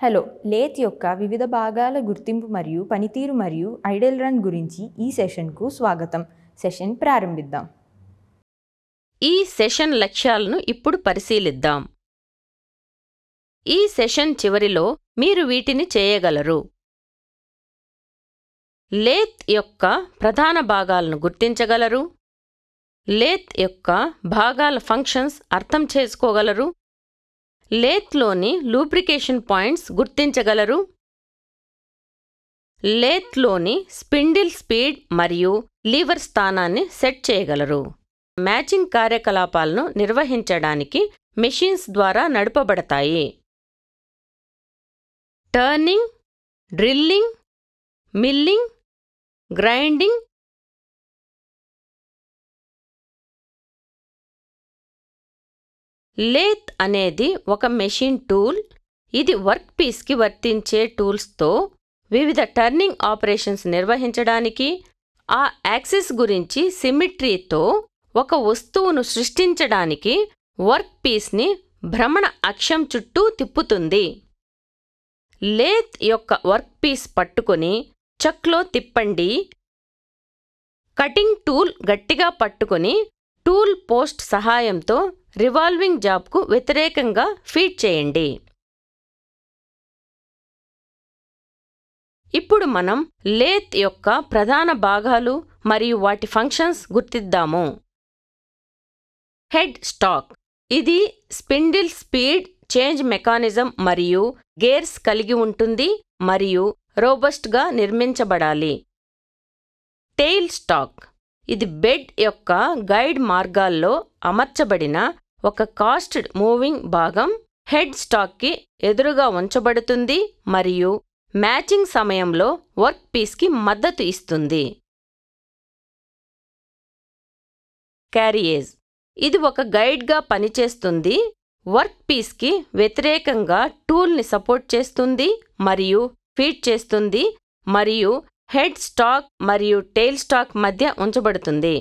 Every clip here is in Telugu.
హలో, లేత్ యొక్క వివిధ భాగాల గుర్తింపు మరియు పనితీరు మరియు ఐడల్ రన్ గురించి ఈ సెషన్కు స్వాగతం. సెషన్ ప్రారంభిద్దాం. ఈ సెషన్ లక్ష్యాలను ఇప్పుడు పరిశీలిద్దాం. ఈ సెషన్ చివరిలో మీరు వీటిని చేయగలరు. లేత్ యొక్క ప్రధాన భాగాలను గుర్తించగలరు. లేత్ యొక్క భాగాల ఫంక్షన్స్ అర్థం చేసుకోగలరు. లేత్లోని లూబ్రికేషన్ పాయింట్స్ గుర్తించగలరు. లేత్లోని స్పిండిల్ స్పీడ్ మరియు లీవర్ స్థానాన్ని సెట్ చేయగలరు. మ్యాచింగ్ కార్యకలాపాలను నిర్వహించడానికి మెషిన్స్ ద్వారా నడపబడతాయి. Turning, drilling, milling, grinding, lathe అనేది ఒక మెషిన్ టూల్. ఇది వర్క్ పీస్కి వర్తించే టూల్స్తో వివిధ టర్నింగ్ ఆపరేషన్స్ నిర్వహించడానికి, ఆ యాక్సిస్ గురించి సిమెట్రీతో ఒక వస్తువును సృష్టించడానికి వర్క్ పీస్ని భ్రమణ అక్షం చుట్టూ తిప్పుతుంది. లేత్ యొక్క వర్క్ పీస్ పట్టుకొని చక్లో తిప్పండి. కటింగ్ టూల్ గట్టిగా పట్టుకొని టూల్ పోస్ట్ సహాయంతో రివాల్వింగ్ జాబ్కు వ్యతిరేకంగా ఫీడ్ చేయండి. ఇప్పుడు మనం లేత్ యొక్క ప్రధాన భాగాలు మరియు వాటి ఫంక్షన్స్ గుర్తిద్దాము. Head stock. ఇది స్పిండిల్ స్పీడ్ చేంజ్ మెకానిజం మరియు గేర్స్ కలిగి ఉంటుంది మరియు రోబస్ట్గా నిర్మించబడాలి. Tail stock. ఇది బెడ్ యొక్క గైడ్ మార్గాల్లో అమర్చబడిన ఒక కాస్టెడ్ మూవింగ్ భాగం. హెడ్ స్టాక్కి ఎదురుగా ఉంచబడుతుంది మరియు మ్యాచింగ్ సమయంలో వర్క్ పీస్కి మద్దతు ఇస్తుంది. క్యారియేజ్. ఇది ఒక గైడ్గా పనిచేస్తుంది. వర్క్ పీస్కి వ్యతిరేకంగా టూల్ని సపోర్ట్ చేస్తుంది మరియు ఫీడ్ చేస్తుంది మరియు హెడ్ స్టాక్ మరియు టెయిల్ స్టాక్ మధ్య ఉంచబడుతుంది.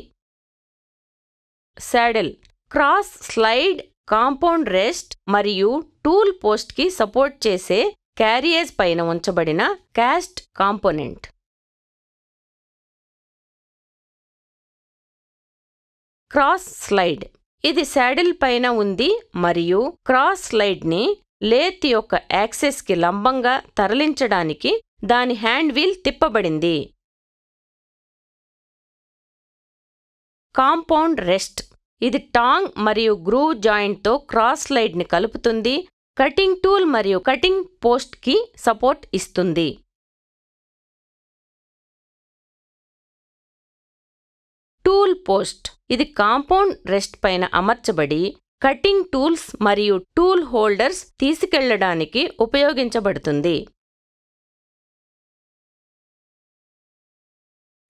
Saddle. Cross slide, compound rest మరియు టూల్ పోస్ట్కి సపోర్ట్ చేసే క్యారియేజ్ పైన ఉంచబడిన కాస్ట్ కాంపోనెంట్. Cross slide. ఇది సాడిల్ పైన ఉంది మరియు క్రాస్ స్లైడ్ని లేత్ యొక్క యాక్సెస్కి లంబంగా తరలించడానికి దాని హ్యాండ్ వీల్ తిప్పబడింది. Compound rest. ఇది టాంగ్ మరియు గ్రూవ్ జాయింట్తో క్రాస్ స్లైడ్ని కలుపుతుంది. కటింగ్ టూల్ మరియు కటింగ్ పోస్ట్కి సపోర్ట్ ఇస్తుంది. Tool post. ఇది కాంపౌండ్ రెస్ట్ పైన అమర్చబడి కటింగ్ టూల్స్ మరియు టూల్ హోల్డర్స్ తీసుకెళ్లడానికి ఉపయోగించబడుతుంది.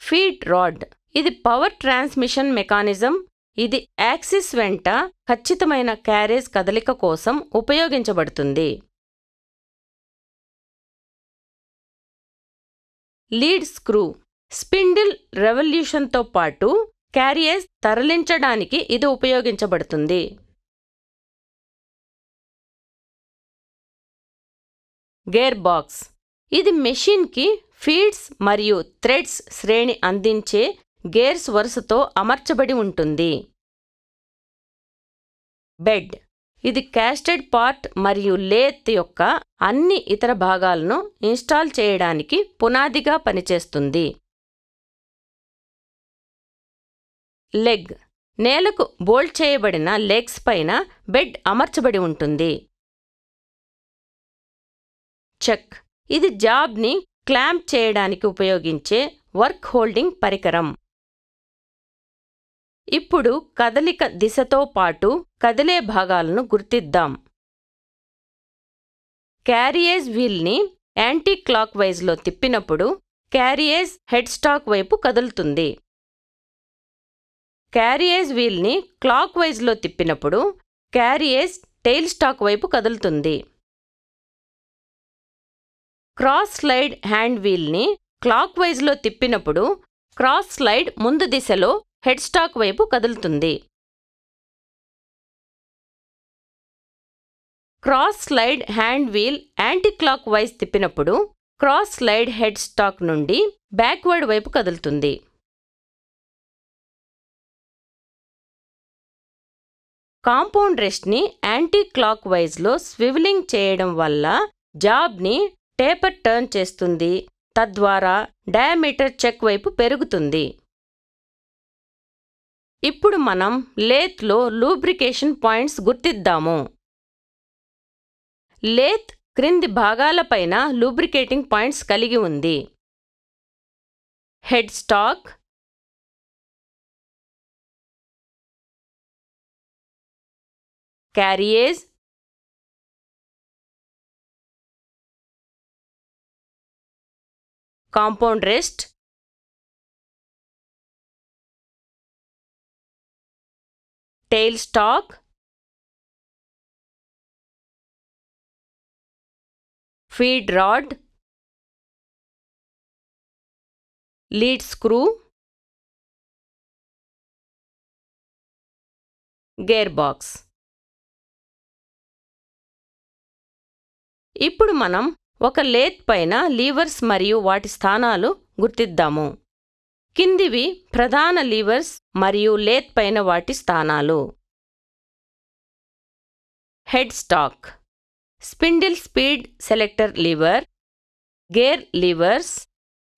Feed rod. ఇది పవర్ ట్రాన్స్మిషన్ మెకానిజం. ఇది యాక్సిస్ వెంట ఖచ్చితమైన క్యారేజ్ కదలిక కోసం ఉపయోగించబడుతుంది. Lead screw. స్పిండిల్ రెవల్యూషన్తో పాటు క్యారియేజ్ తరలించడానికి ఇది ఉపయోగించబడుతుంది. Gear box. ఇది మెషిన్కి ఫీడ్స్ మరియు థ్రెడ్స్ శ్రేణి అందించే గేర్స్ వరుసతో అమర్చబడి ఉంటుంది. బెడ్. ఇది కాస్టెడ్ పార్ట్ మరియు లేత్ యొక్క అన్ని ఇతర భాగాలను ఇన్స్టాల్ చేయడానికి పునాదిగా పనిచేస్తుంది. లెగ్. నేలకు బోల్ట్ చేయబడిన లెగ్స్ పైన బెడ్ అమర్చబడి ఉంటుంది. చెక్. ఇది జాబ్ని క్లాంప్ చేయడానికి ఉపయోగించే వర్క్ హోల్డింగ్ పరికరం. ఇప్పుడు కదలిక దిశతో పాటు కదిలే భాగాలను గుర్తిద్దాం. క్యారియేజ్ వీల్ని యాంటీ క్లాక్ వైజ్లో తిప్పినప్పుడు క్యారియేజ్ హెడ్ స్టాక్ వైపు కదులుతుంది. క్యారియేజ్ వీల్ని క్లాక్ వైజ్లో తిప్పినప్పుడు క్యారియేజ్ టెయిల్ స్టాక్ వైపు కదులుతుంది. క్రాస్ స్లైడ్ హ్యాండ్ వీల్ని క్లాక్ వైజ్లో తిప్పినప్పుడు క్రాస్ స్లైడ్ ముందు దిశలో హెడ్ స్టాక్ వైపు కదులుతుంది. Cross slide hand wheel anti clock wise తిప్పినప్పుడు క్రాస్ స్లైడ్ హెడ్ స్టాక్ నుండి బ్యాక్వర్డ్ వైపు కదులుతుంది. కాంపౌండ్ రెస్ట్ని యాంటీ క్లాక్ వైజ్లో స్వివలింగ్ చేయడం వల్ల జాబ్ని టేపర్ టర్న్ చేస్తుంది, తద్వారా డయామీటర్ చెక్ వైపు పెరుగుతుంది. ఇప్పుడు మనం లేత్లో లూబ్రికేషన్ పాయింట్స్ గుర్తిద్దాము. లేత్ క్రింది భాగాలపైన లూబ్రికేటింగ్ పాయింట్స్ కలిగి ఉంది. Head stock, carriage, compound rest, tail stock, feed rod, lead screw, gear box. ఇప్పుడు మనం ఒక లేత్ పైన లీవర్స్ మరియు వాటి స్థానాలు గుర్తిద్దాము. కిందివి ప్రధాన లీవర్స్ మరియు లేత్ పైన వాటి స్థానాలు. Head stock, spindle speed selector lever, gear levers,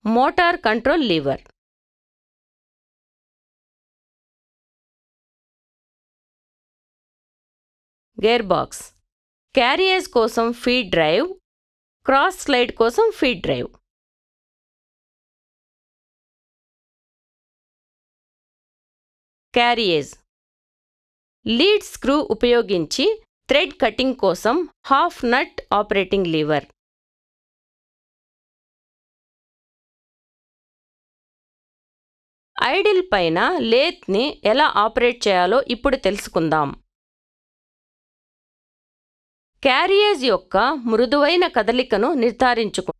motor control lever. Gear box, carriage కోసం ఫీడ్ డ్రైవ్, క్రాస్ స్లైడ్ కోసం feed drive. Carriage, lead screw ఉపయోగించి థ్రెడ్ కటింగ్ కోసం half nut operating lever. Idle పైన లేత్ని ఎలా ఆపరేట్ చేయాలో ఇప్పుడు తెలుసుకుందాం. క్యారియేజ్ యొక్క మృదువైన కదలికను నిర్ధారించుకో.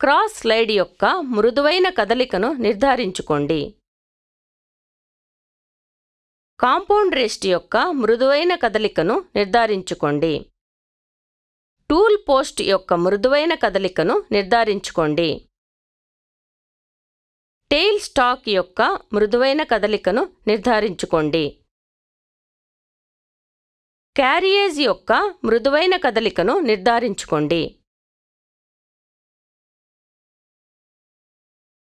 క్రాస్ స్లైడ్ యొక్క మృదువైన కదలికను నిర్ధారించుకోండి. కాంపౌండ్ రెస్ట్ యొక్క మృదువైన కదలికను నిర్ధారించుకోండి. టూల్ పోస్ట్ యొక్క మృదువైన కదలికను నిర్ధారించుకోండి. టెయిల్ స్టాక్ యొక్క మృదువైన కదలికను నిర్ధారించుకోండి. క్యారియేజ్ యొక్క మృదువైన కదలికను నిర్ధారించుకోండి.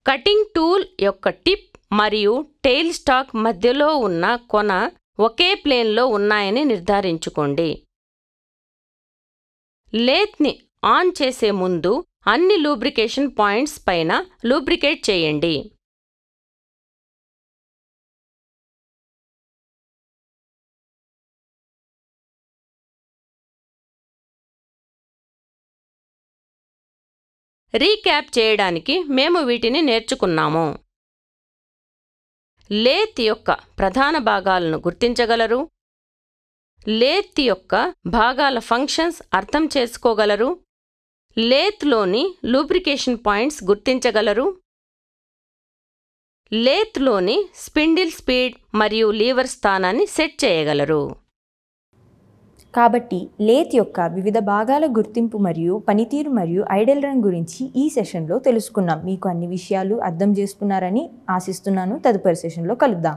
కటింగ్ టూల్ యొక్క టిప్ మరియు టెయిల్ స్టాక్ మధ్యలో ఉన్న కొన ఒకే ప్లేన్లో ఉన్నాయని నిర్ధారించుకోండి. లేత్ని ఆన్ చేసే ముందు అన్ని లూబ్రికేషన్ పాయింట్స్ పైన లూబ్రికేట్ చేయండి. రీక్యాప్ చేయడానికి మేము వీటిని నేర్చుకున్నాము. లేత్ యొక్క ప్రధాన భాగాలను గుర్తించగలరు, లేత్ యొక్క భాగాల ఫంక్షన్స్ అర్థం చేసుకోగలరు, లేత్లోని లూబ్రికేషన్ పాయింట్స్ గుర్తించగలరు, లేత్లోని స్పిండిల్ స్పీడ్ మరియు లీవర్ స్థానాన్ని సెట్ చేయగలరు. కాబట్టి లేత్ యొక్క వివిధ భాగాల గుర్తింపు మరియు పనితీరు మరియు ఐడల్ రన్ గురించి ఈ సెషన్లో తెలుసుకున్నాం. మీకు అన్ని విషయాలు అర్థం చేసుకున్నారని ఆశిస్తున్నాను. తదుపరి సెషన్లో కలుద్దాం.